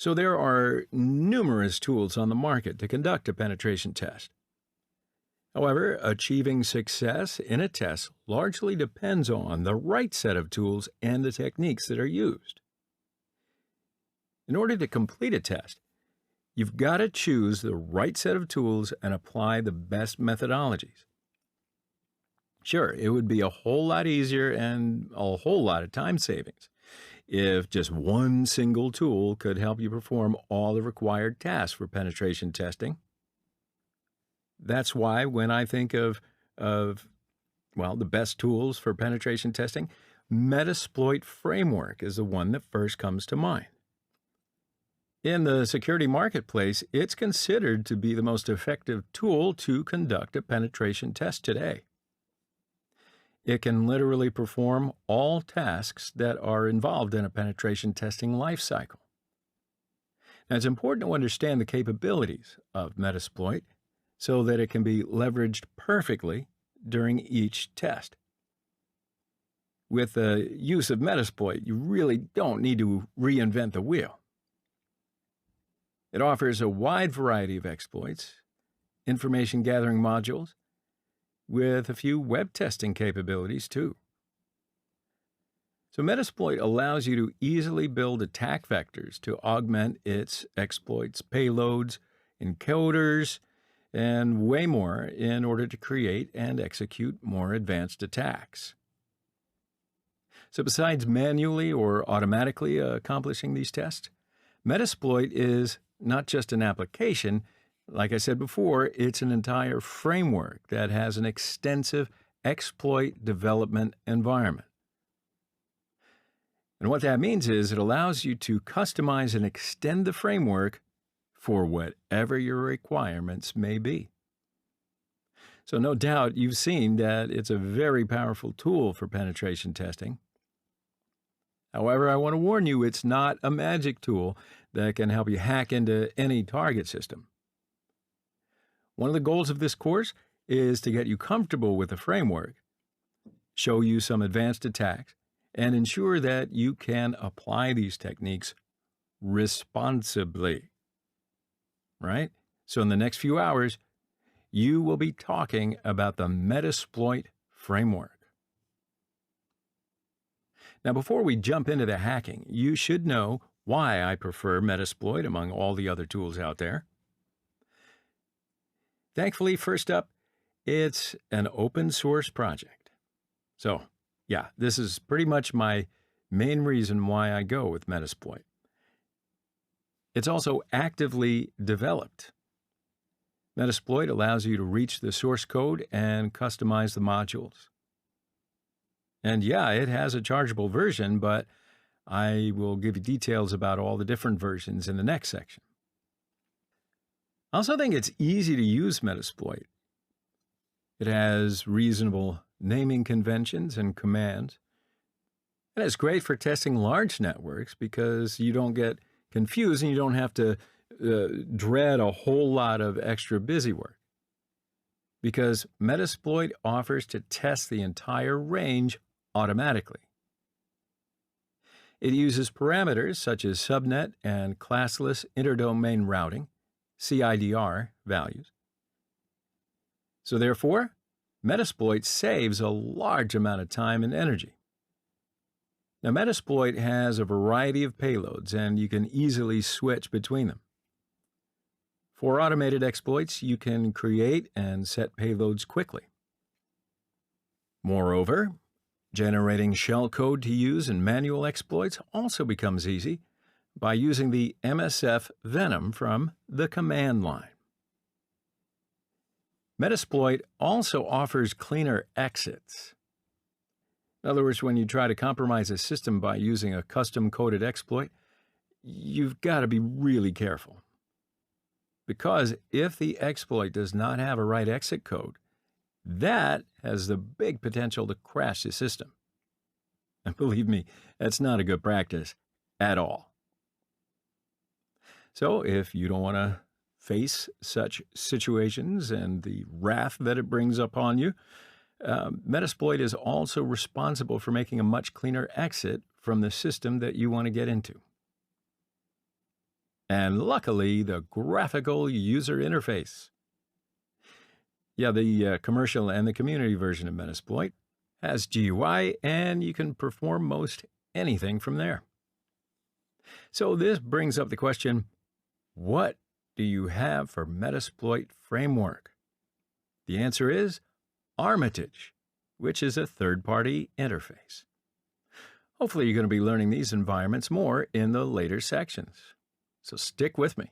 So there are numerous tools on the market to conduct a penetration test. However, achieving success in a test largely depends on the right set of tools and the techniques that are used. In order to complete a test, you've got to choose the right set of tools and apply the best methodologies. Sure, it would be a whole lot easier and a whole lot of time savings if just one single tool could help you perform all the required tasks for penetration testing. That's why when I think of the best tools for penetration testing, Metasploit Framework is the one that first comes to mind. In the security marketplace, it's considered to be the most effective tool to conduct a penetration test today. It can literally perform all tasks that are involved in a penetration testing lifecycle. Now, it's important to understand the capabilities of Metasploit so that it can be leveraged perfectly during each test. With the use of Metasploit, you really don't need to reinvent the wheel. It offers a wide variety of exploits, information gathering modules, with a few web testing capabilities too. So Metasploit allows you to easily build attack vectors to augment its exploits, payloads, encoders, and way more in order to create and execute more advanced attacks. So besides manually or automatically accomplishing these tests, Metasploit is not just an application. Like I said before, it's an entire framework that has an extensive exploit development environment. And what that means is it allows you to customize and extend the framework for whatever your requirements may be. So no doubt you've seen that it's a very powerful tool for penetration testing. However, I want to warn you, it's not a magic tool that can help you hack into any target system. One of the goals of this course is to get you comfortable with the framework, show you some advanced attacks, and ensure that you can apply these techniques responsibly. Right? So in the next few hours, you will be talking about the Metasploit framework. Now, before we jump into the hacking, you should know why I prefer Metasploit among all the other tools out there. Thankfully, first up, it's an open source project. So, yeah, this is pretty much my main reason why I go with Metasploit. It's also actively developed. Metasploit allows you to reach the source code and customize the modules. And yeah, it has a chargeable version, but I will give you details about all the different versions in the next section. I also think it's easy to use Metasploit. It has reasonable naming conventions and commands. And it's great for testing large networks because you don't get confused and you don't have to dread a whole lot of extra busy work. Because Metasploit offers to test the entire range automatically. It uses parameters such as subnet and classless interdomain routing, CIDR values. So therefore, Metasploit saves a large amount of time and energy. Now, Metasploit has a variety of payloads, and you can easily switch between them. For automated exploits, you can create and set payloads quickly. Moreover, generating shell code to use in manual exploits also becomes easy by using the MSF Venom from the command line. Metasploit also offers cleaner exits. In other words, when you try to compromise a system by using a custom-coded exploit, you've got to be really careful. Because if the exploit does not have a right exit code, that has the big potential to crash the system. And believe me, that's not a good practice at all. So if you don't want to face such situations and the wrath that it brings upon you, Metasploit is also responsible for making a much cleaner exit from the system that you want to get into. and luckily the graphical user interface. Yeah, the commercial and the community version of Metasploit has GUI, and you can perform most anything from there. So this brings up the question, what do you have for Metasploit Framework? The answer is Armitage, which is a third-party interface. Hopefully you're going to be learning these environments more in the later sections. So stick with me.